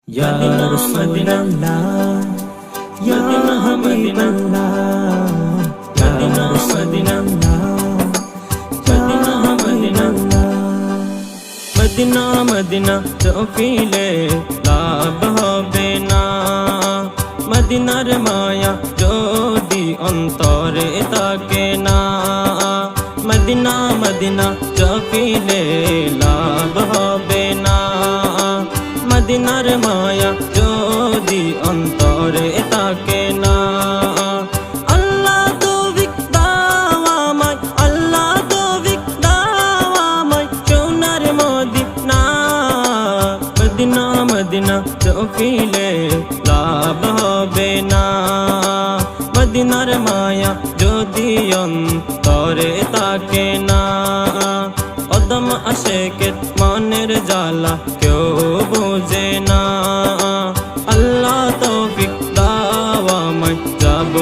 Ya Rasulullah, Ya Habiballah, Ya Rasulullah, Ya Habiballah। Medina Medina চোখিলে লাভ হবে না, মদিনার মায়া যদি অন্তরে থাকে না। মদিনা মদিনা চোখিলে লাভ হবে না, মদিনার মায়া যদি অন্তরে থাকে না। আল্লাহ তৌফিক দাও আমায়, আল্লাহ তৌফিক দাও আমায় সোনার মদিনা। মদিনা মদিনা চোখিলে লাভ হবে না, মদিনার মায়া যদি অন্তরে থাকে না। কদম আশেকের মনের জ্বালা কেউ বোঝে না, আল্লাহ তৌফিক দাও আমায় যাব